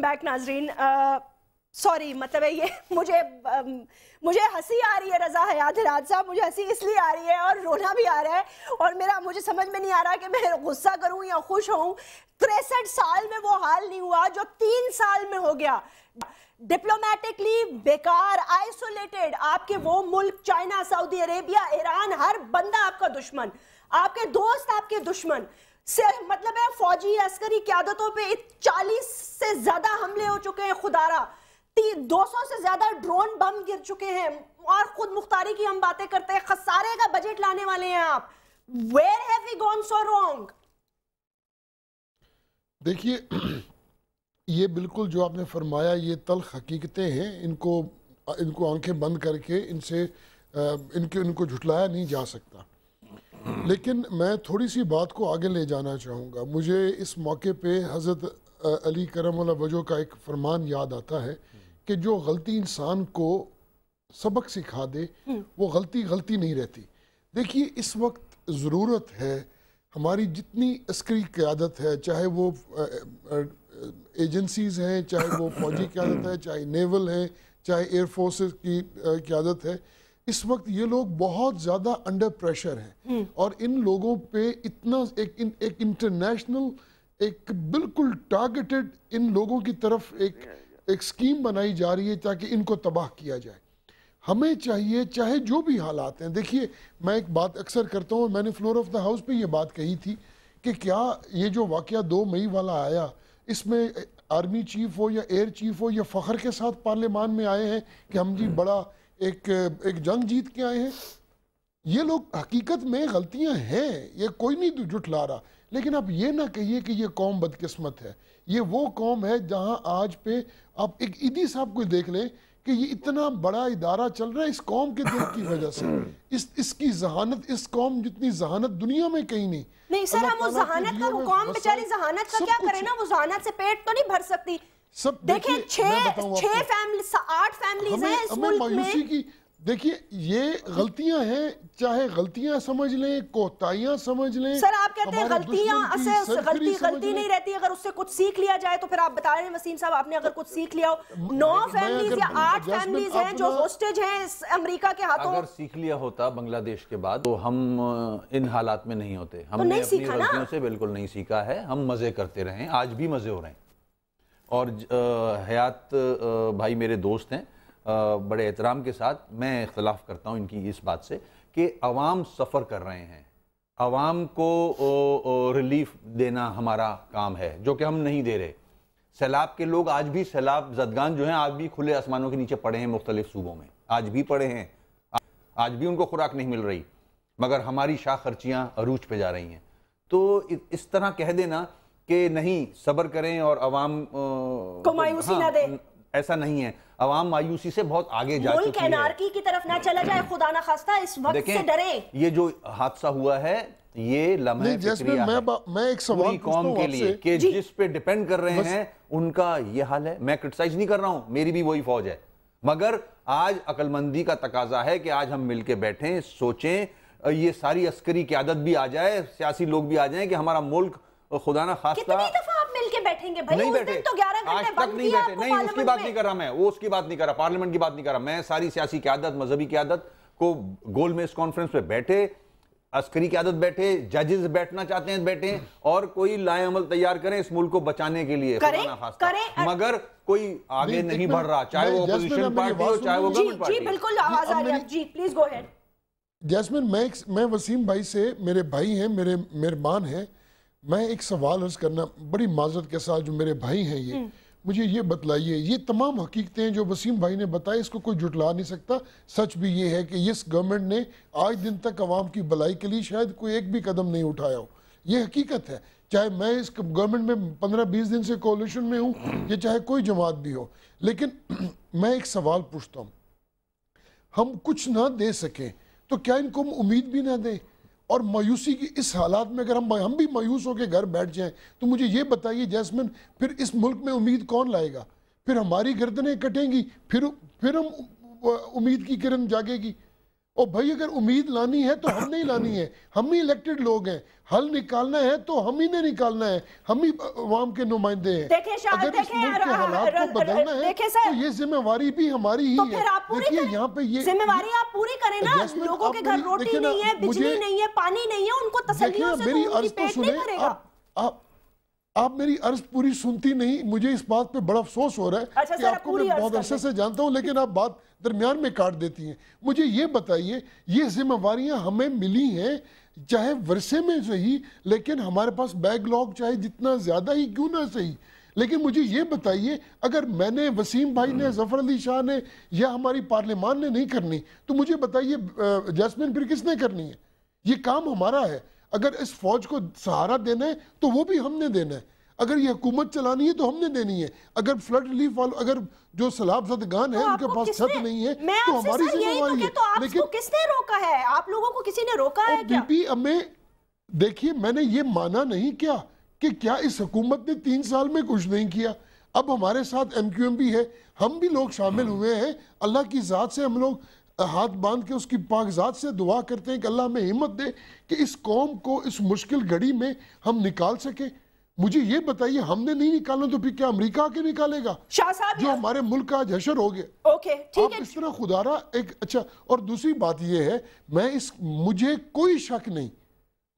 Back नाजरीन। Sorry, मतलब है ये मुझे हंसी आ रही है रजा हयात हिराज साहब, मुझे हंसी इसलिए आ रही है और रोना भी आ रहा है, और मुझे समझ में नहीं आ रहा कि मैं गुस्सा करूं या खुश हूं। 63 साल में वो हाल नहीं हुआ जो 3 साल में हो गया। डिप्लोमेटिकली बेकार, आइसोलेटेड, आपके वो मुल्क चाइना, सऊदी अरेबिया, ईरान, हर बंदा आपका दुश्मन, आपके दोस्त आपके दुश्मन से, मतलब है फौजी अस्करी क़यादतों पे 40 से ज्यादा हमले हो चुके हैं, खुदारा 200 से ज्यादा ड्रोन बम गिर चुके हैं, और खुद मुख्तारी की हम बातें करते हैं, खसारे का बजट लाने वाले हैं आप। Where have we gone so wrong? देखिए, ये बिल्कुल जो आपने फरमाया ये तल्ख हकीकतें हैं, इनको आंखें बंद करके इनको झुठलाया नहीं जा सकता। लेकिन मैं थोड़ी सी बात को आगे ले जाना चाहूँगा। मुझे इस मौके पे हज़रत अली करमुल्लाह वजह का एक फरमान याद आता है कि जो गलती इंसान को सबक सिखा दे वो गलती नहीं रहती। देखिए, इस वक्त ज़रूरत है हमारी जितनी अस्करी क़यादत है, चाहे वो एजेंसीज़ हैं, चाहे वो फौजी क़यादत है, चाहे नेवल है, चाहे एयर फोर्सेस की क़यादत है, इस वक्त ये लोग बहुत ज़्यादा अंडर प्रेशर हैं, और इन लोगों पे इतना एक इंटरनेशनल, एक बिल्कुल टारगेटेड इन लोगों की तरफ एक स्कीम बनाई जा रही है ताकि इनको तबाह किया जाए। हमें चाहिए, चाहे जो भी हालात हैं। देखिए, मैं एक बात अक्सर करता हूँ, मैंने फ्लोर ऑफ द हाउस पे ये बात कही थी कि क्या ये जो वाक़या 2 मई वाला आया, इसमें आर्मी चीफ हो या एयर चीफ हो, या फ़ख्र के साथ पार्लियामान में आए हैं कि हम जी बड़ा एक जंग जीत के आए हैं। ये लोग हकीकत में गलतियां हैं, ये कोई नहीं जुटला रहा, लेकिन आप ये ना कहिए कि ये कौम बदकिस्मत है। ये वो कौम है जहां आज पे आप एक ईदी साहब को देख लें कि ये इतना बड़ा इदारा चल रहा है इस कौम के दिल की वजह से। इसकी जहानत, इस कौम जितनी जहानत दुनिया में कहीं नहीं सर। हम उस जहानत का, कौम बेचारी जहानत का क्या करें ना, वो जहानत से पेट तो नहीं भर सकती। सब देखिए, 6 फैमिली, 8 फैमिलियां हैं इस मुल्क में। देखिए, ये गलतियां हैं, चाहे गलतियां समझ लें, कोताहियां समझ लें। सर, आप कहते हैं गलतियां गलती नहीं रहती, अगर उससे कुछ सीख लिया जाए तो फिर आप बता रहे हैं वसीम साहब, आपने अगर कुछ सीख लिया हो। 9 फैमिलीज या 8 फैमिलीज हैं जो होस्टेज हैं अमेरिका के हाथों। अगर सीख लिया होता बांग्लादेश के बाद तो हम इन हालात में नहीं होते। हमने अपनी गलतियों से बिल्कुल नहीं सीखा है, हम मजे करते रहे, आज भी मजे हो रहे हैं। और हयात भाई मेरे दोस्त हैं, बड़े एहतराम के साथ मैं इख्तलाफ करता हूँ इनकी इस बात से कि अवाम सफ़र कर रहे हैं, अवाम को रिलीफ देना हमारा काम है, जो कि हम नहीं दे रहे। सैलाब के लोग आज भी, सैलाब जदगान जो हैं, आज भी खुले आसमानों के नीचे पड़े हैं, मुख्तलिफ सूबों में आज भी पड़े हैं, आज भी उनको खुराक नहीं मिल रही, मगर हमारी शाह खर्चियाँ अरूज पे जा रही हैं। तो इस तरह कह देना कि नहीं सब्र करें और अवाम को मायूसी ना दे, ऐसा नहीं है। अवाम मायूसी से बहुत आगे जा चुकी है, एनार्की की तरफ ना चला जाए, खुदा ना खास्ता इस वक्त से डरे। ये जो हादसा हुआ है ये लम्हे फिक्रिया है मैं एक सवाल पूरी कौम के लिए कि जिस पे डिपेंड कर रहे हैं उनका ये हाल है। मैं क्रिटिसाइज नहीं कर रहा हूं, मेरी भी वही फौज है, मगर आज अक्लमंदी का तकाजा है कि आज हम मिलके बैठें, सोचें, ये सारी अस्करी क़यादत भी आ जाए, सियासी लोग भी आ जाए कि हमारा मुल्क खुदा ना खास्ता। कितनी दफा आप मिलके बैठेंगे भाई? नहीं उस बैठे, दिन तो 11 घंटे आज तक नहीं बैठे। नहीं, उसकी बात नहीं कर रहा मैं, वो उसकी बात नहीं कर रहा, पार्लियामेंट की बात नहीं कर रहा मैं। सारी सियासी क़यादत, मजहबी क़यादत को गोल में इस कॉन्फ्रेंस पे बैठे, अस्करी क़यादत बैठे, जजेस बैठना चाहते हैं बैठे, और कोई लाए अमल तैयार करें इस मुल्क को बचाने के लिए, मगर कोई आगे नहीं बढ़ रहा, चाहे वो अपोजिशन पार्टी हो चाहे वो गवर्नमेंट पार्टी। जी बिल्कुल, आवाज आ रही है जी, प्लीज गो अहेड। जैस्मिन, मैं वसीम भाई से, मेरे भाई हैं, मेरे मेहरबान हैं, मैं एक सवाल अर्ज करना बड़ी माजरत के साथ, जो मेरे भाई हैं ये मुझे ये बतलाइए, ये तमाम हकीकतें जो वसीम भाई ने बताई इसको कोई जुटला नहीं सकता। सच भी ये है कि इस गवर्नमेंट ने आज दिन तक अवाम की भलाई के लिए शायद कोई एक भी कदम नहीं उठाया हो, ये हकीकत है। चाहे मैं इस गवर्नमेंट में 15-20 दिन से कोalition में हूँ, या चाहे कोई जमात भी हो, लेकिन मैं एक सवाल पूछता हूँ, हम कुछ ना दे सकें तो क्या इनको हम उम्मीद भी ना दें? और मायूसी की इस हालात में अगर हम भी मायूस होकर घर बैठ जाएं, तो मुझे ये बताइए जैस्मिन, फिर इस मुल्क में उम्मीद कौन लाएगा? फिर हमारी गर्दनें कटेंगी, फिर हम उम्मीद की किरण जागेगी। और भाई अगर उम्मीद लानी है तो हम नहीं लानी है, हम ही इलेक्टेड लोग हैं, हल निकालना है तो हम ही ने निकालना है, हम ही अवाम के नुमाइंदे हैं। अगर इस मुल्क के हालात को बदलना है तो ये जिम्मेवारी भी हमारी ही है। देखिए यहाँ पे ये जिम्मेवारी आप पूरी करें ना, लोगों के घर रोटी नहीं है, बिजली नहीं है, पानी नहीं है, उनको तसल्लियों से मेरी अर्ज तो सुने, आप मेरी अर्ज पूरी सुनती नहीं, मुझे इस बात पे बड़ा अफसोस हो रहा है कि आपको मैं बहुत अरसे से जानता हूं, लेकिन आप बात दरमियान में काट देती हैं। मुझे ये बताइए, ये जिम्मेवारियां हमें मिली हैं चाहे वर्षे में सही, लेकिन हमारे पास बैकलॉग चाहे जितना ज्यादा ही क्यों ना सही, लेकिन मुझे ये बताइए अगर मैंने, वसीम भाई ने, जफर अली शाह ने या हमारी पार्लियामान ने नहीं करनी तो मुझे बताइए जैस्मिन फिर किसने करनी है? ये काम हमारा है। अगर इस फौज को सहारा देना है तो वो भी हमने देना है, अगर ये हुकूमत चलानी है तो हमने देनी है, अगर फ्लड रिलीफ वालों, अगर जो सैलाब ज़दगान है उनके पास छत नहीं है तो हमारी जिम्मेवारी है। लेकिन किसने रोका है? आप लोगों को किसी ने रोका है क्या? बीबी हमें देखिए, मैंने ये माना नहीं क्या कि क्या इस हुकूमत ने 3 साल में कुछ नहीं किया। अब हमारे साथ MQM भी है, हम भी लोग शामिल हुए हैं। अल्लाह की ज़ात से हम लोग हाथ बांध के उसकी पाकज़ात से दुआ करते हैं कि अल्लाह हमें हिम्मत दे कि इस कौम को इस मुश्किल घड़ी में हम निकाल सके। मुझे ये बताइए, हमने नहीं निकालना तो फिर क्या अमेरिका के निकालेगा जो हमारे मुल्क का आज हशर हो गया? ओके, ठीक है। इस तरह खुदारा एक अच्छा। और दूसरी बात ये है, मुझे कोई शक नहीं,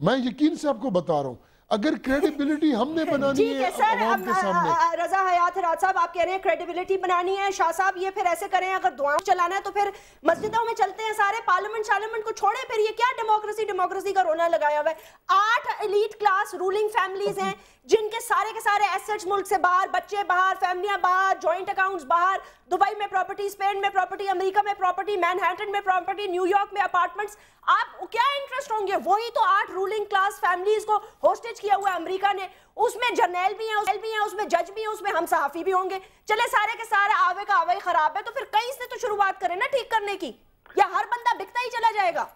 मैं यकीन से आपको बता रहा हूँ, अगर क्रेडिबिलिटी हमने बनानी है अवाम के सामने। रजा हयात हराज साहब, आप कह रहे हैं क्रेडिबिलिटी बनानी है। शाह साहब ये फिर ऐसे करें, अगर दुआओं चलाना है तो फिर मस्जिदों में चलते हैं सारे, पार्लियामेंट को छोड़े। फिर ये क्या डेमोक्रेसी का रोना लगाया हुआ है? 8 एलीट क्लास रूलिंग फैमिलीज हैं जिनके सारे के सारे एसेट्स मुल्क से बाहर, बच्चे बाहर, फैमिलियां बाहर, जॉइंट अकाउंट्स बाहर, दुबई में प्रॉपर्टी, स्पेन में प्रॉपर्टी, अमेरिका में प्रॉपर्टी, मैनहट्टन में प्रॉपर्टी, न्यूयॉर्क में अपार्टमेंट्स। आप क्या इंटरेस्ट होंगे? वही तो 8 रूलिंग क्लास फैमिलीज को होस्टेज किया हुआ है अमेरिका ने। उसमें जर्नैल भी हैं, उसमें जज भी हैं, उसमें हम सहाफी भी होंगे। चले सारे के सारे आवे का आवे खराब है, तो फिर कहीं से तो शुरुआत करें ना ठीक करने की, या हर बंदा बिकता ही चला जाएगा?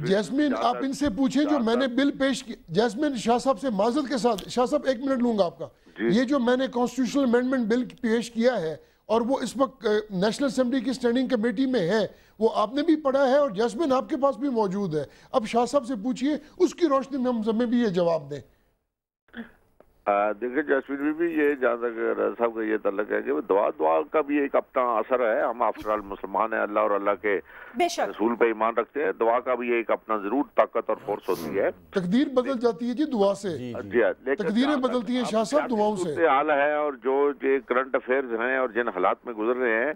जैस्मिन आप इनसे पूछें जो मैंने बिल पेश किया। जैस्मिन, शाह साहब से माजरत के साथ, शाह साहब 1 मिनट लूंगा आपका। ये जो मैंने कॉन्स्टिट्यूशनल अमेंडमेंट बिल पेश किया है और वो इस वक्त नेशनल असेंबली की स्टैंडिंग कमेटी में है, वो आपने भी पढ़ा है और जैस्मिन आपके पास भी मौजूद है। अब शाह साहब से पूछिए, उसकी रोशनी में हम हमें भी ये जवाब दें। देखिए जैस्मिन भी ये जहाँ तक रज़ा साहब का ये तल्लक है कि दुआ का भी एक अपना असर है। हम आफ्टर ऑल मुसलमान हैं, अल्लाह और अल्लाह के रसूल पे ईमान रखते हैं। दुआ का भी एक अपना जरूर ताकत और फोर्स होती है। तकदीर बदल जाती है जी दुआ से। जी हाँ, तकदीरें बदलती हैं शाह साहब दुआओं से। हाल है और जो करंट अफेयर्स हैं और जिन हालात में गुजर रहे हैं,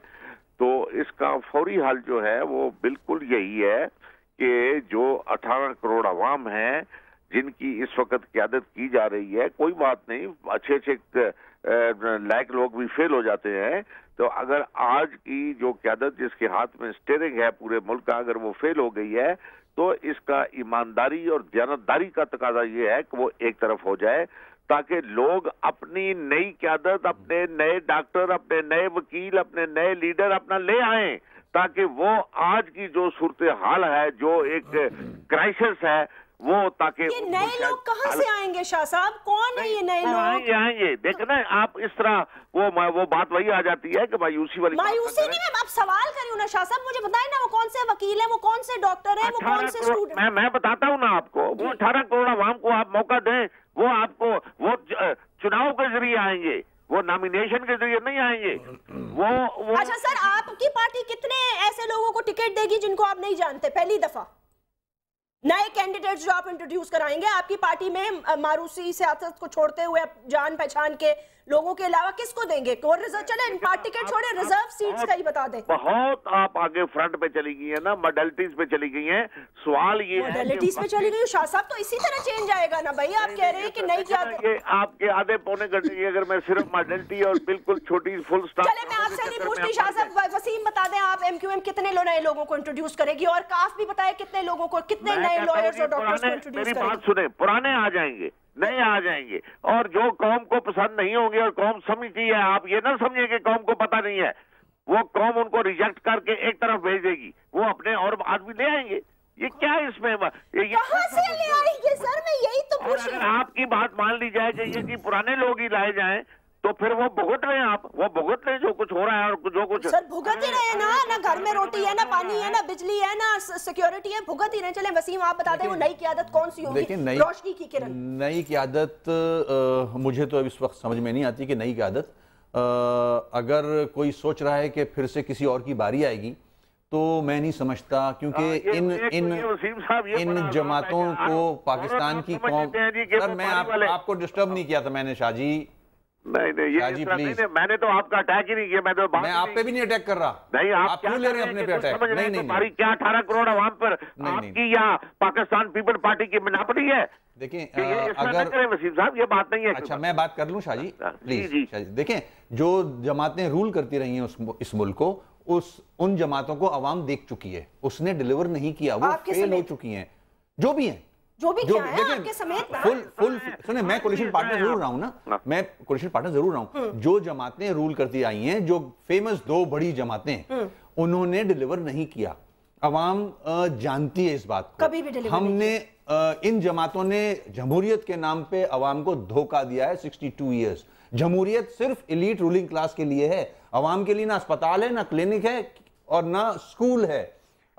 तो इसका फौरी हल जो है वो बिल्कुल यही है कि जो 18 करोड़ अवाम है जिनकी इस वक्त क़यादत की जा रही है, कोई बात नहीं, अच्छे लायक लोग भी फेल हो जाते हैं, तो अगर आज की जो क़यादत जिसके हाथ में स्टीयरिंग है पूरे मुल्क का, अगर वो फेल हो गई है तो इसका ईमानदारी और दयानतदारी का तकाजा ये है कि वो एक तरफ हो जाए, ताकि लोग अपनी नई क़यादत, अपने नए डॉक्टर, अपने नए वकील, अपने नए लीडर अपना ले आए, ताकि वो आज की जो सूरत हाल है, जो एक क्राइसिस है, वो ताकि ये नए लोग कहाँ से आएंगे शाह साहब? कौन है ये नए लोग? आएंगे देखो ना आप, इस तरह वो बात वही आ जाती है कि मायूसी वाली। मायूसी नहीं, मैं आप सवाल करूँ ना शाह साहब, मुझे बताएं ना वो कौन से वकील है, वो कौन से डॉक्टर है, वो कौन से स्टूडेंट? मैं बताता हूँ ना आपको, वो 18 करोड़ आवाम को आप मौका दें, वो आपको वो चुनाव के जरिए आएंगे, वो नॉमिनेशन के जरिए नहीं आएंगे। वो अच्छा सर, आपकी पार्टी कितने ऐसे लोगों को टिकट देगी जिनको आप नहीं जानते? पहली दफा नए कैंडिडेट्स जो आप इंट्रोड्यूस कराएंगे आपकी पार्टी में, मारूसी सियासत को छोड़ते हुए जान पहचान के लोगों के अलावा किसको देंगे? और रिजर्व, चले पार्टी टिकट छोड़े, रिजर्व सीट्स का ही बता दें। बहुत आप आगे फ्रंट पे चली गई है ना, मॉडलिटीज पे चली गई हैं। सवाल ये मॉडलिटीज पे चली गई शाह साहब, तो इसी तरह चेंज आएगा ना भाई? आप कह रहे हैं कि नहीं क्या? ये आपके आधे पौने घंटे की अगर मैं सिर्फ मॉडलिटी और बिल्कुल छोटी फुल स्टॉप। चले मैं आपसे नहीं पूछती शाह साहब, वसीम बता दें आप MQM कितने नए लोगों को इंट्रोड्यूस करेगी, और काफ भी बताए कितने लोगों को, कितने नए लॉयर्स और डॉक्टर्स को इंट्रोड्यूस करेगी? मेरी बात सुने, पुराने आ जाएंगे, नए आ जाएंगे, और जो कौम को पसंद नहीं होंगे और कौम समझती है, आप ये ना समझिए कि कौम को पता नहीं है, वो कौम उनको रिजेक्ट करके एक तरफ भेज देगी, वो अपने और आदमी ले आएंगे। ये क्या इसमें कहां से ले आएंगे सर? मैं यही तो पूछ रही हूं। आपकी बात मान ली जाए कि ये कि पुराने लोग ही लाए जाएं, तो फिर वो भुगत रहे हैं, आप वो भुगत रहे हैं जो कुछ हो रहा है और जो कुछ। सर भुगत ही रहे हैं ना घर में रोटी है, ना पानी है, ना बिजली है, ना सिक्योरिटी है, भुगत ही रहे। चले वसीम आप बताते हैं वो नई क़यादत कौन सी होगी? रोशनी की किरण। नई क़यादत मुझे तो इस वक्त समझ में नहीं आती कि नई क़यादत, अगर कोई सोच रहा है कि फिर से किसी और की बारी आएगी तो मैं नहीं समझता, क्योंकि इन जमातों को पाकिस्तान की कौम। सर मैं आपको डिस्टर्ब नहीं किया था मैंने शाहजी। नहीं, प्लीज मैंने तो आपका अटैक ही नहीं किया। मैं आप पे भी नहीं अटैक कर रहा। नहीं, आप क्यों ले रहे हैं अपने पे अटैक? नहीं, क्या 18 करोड़ आवाम पर आपकी या पाकिस्तान पीपल पार्टी की मिनापटी है? देखें अगर वसीम साहब ये बात नहीं है। अच्छा मैं बात कर लूं शाहजी प्लीज। देखें जो जमातें रूल करती रही हैं इस मुल्क को, उन जमातों को अवाम देख चुकी है, उसने डिलीवर नहीं किया, वो फेल हो चुकी हैं जो भी हैं। आपके समेत फुल सुने, मैं कोलिशन पार्टनर जरूर रहा हूं ना, मैं कोलिशन पार्टनर जरूर रहा हूं। जो जमातें रूल करती आई हैं, जो फेमस 2 बड़ी जमातें, उन्होंने डिलीवर नहीं किया। अवाम जानती है इस बात को। कभी भी डिलीवर हमने इन जमातों ने जमहूरियत के नाम पे अवाम को धोखा दिया है 62 ईयर्स। जमहूरियत सिर्फ एलीट रूलिंग क्लास के लिए है, अवाम के लिए ना अस्पताल है, ना क्लिनिक है और ना स्कूल है।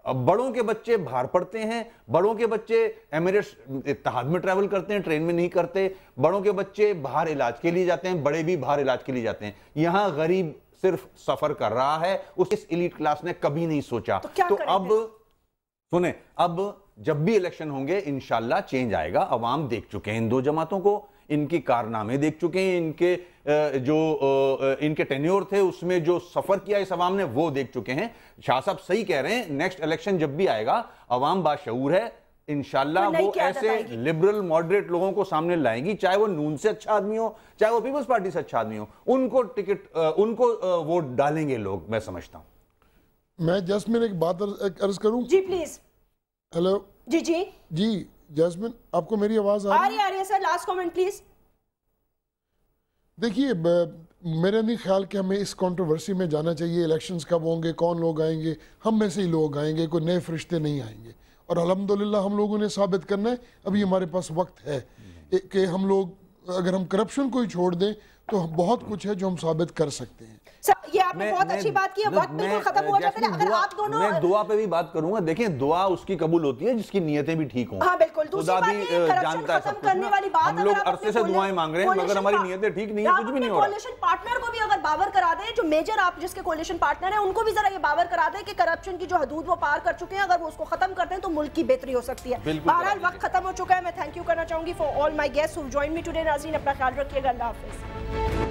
बड़ों के बच्चे बाहर पढ़ते हैं, बड़ों के बच्चे एमिरेट्स इत्तेहाद में ट्रैवल करते हैं, ट्रेन में नहीं करते। बड़ों के बच्चे बाहर इलाज के लिए जाते हैं, बड़े भी बाहर इलाज के लिए जाते हैं। यहां गरीब सिर्फ सफर कर रहा है, इस एलीट क्लास ने कभी नहीं सोचा। तो अब सुने, अब जब भी इलेक्शन होंगे इंशाल्लाह चेंज आएगा। अवाम देख चुके हैं इन 2 जमातों को, इनके कारनामे देख चुके हैं, इनके टेन्योर थे उसमें जो सफर किया इस अवाम ने वो देख चुके हैं। शाह साहब सही कह रहे हैं, नेक्स्ट इलेक्शन जब भी आएगा अवाम बाशऊर है, इंशाल्लाह वो ऐसे लिबरल मॉडरेट लोगों को सामने लाएंगी, चाहे वो नून से अच्छा आदमी हो, चाहे वो पीपल्स पार्टी से अच्छा आदमी हो, उनको टिकट उनको वोट डालेंगे लोग, मैं समझता हूं। मैं जैस्मिन एक बात अर्ज करूं? जी प्लीज। हेलो जी जैस्मिन, आपको मेरी आवाज आ रही है? Sir last comment please. देखिए मेरा नहीं ख्याल कि हमें इस कंट्रोवर्सी में जाना चाहिए। इलेक्शंस कब होंगे, कौन लोग आएंगे, हम में से ही लोग आएंगे, कोई नए फरिश्ते नहीं आएंगे। और अल्हम्दुलिल्लाह हम लोगों ने साबित करना है, अभी हमारे पास वक्त है कि हम लोग अगर हम करप्शन को ही छोड़ दें तो बहुत कुछ है जो हम साबित कर सकते हैं। सर ये आपने बहुत अच्छी बात की है, वक्त बिल्कुल खत्म हो जाता है। अगर आप दोनों, मैं दुआ पे भी बात करूंगा। देखें दुआ उसकी कबूल होती है जिसकी नीयतें भी ठीक हों। हाँ बिल्कुल। दूसरी बात ये करप्शन खत्म करने वाली बात, हम लोग अरसे से दुआएं मांग रहे हैं मगर हमारी नीयतें ठीक नहीं है, कुछ भी नहीं हो रहा। कोलिशन पार्टनर को भी अगर बावर करा दें, जो मेजर आप जिसके कोलिशन पार्टनर है उनको भी जरा ये बावर करा दें कि करप्शन की जो हदूद वो पार कर चुके हैं, अगर वो उसको खत्म करते हैं तो मुल्क की बेहतरी हो सकती है। बहरहाल वक्त खत्म हो चुका है। मैं थैंक यू करना चाहूंगी for all my guests who join me today. नाज़रीन अपना ख्याल रखिएगा। अल्लाह हाफिज़।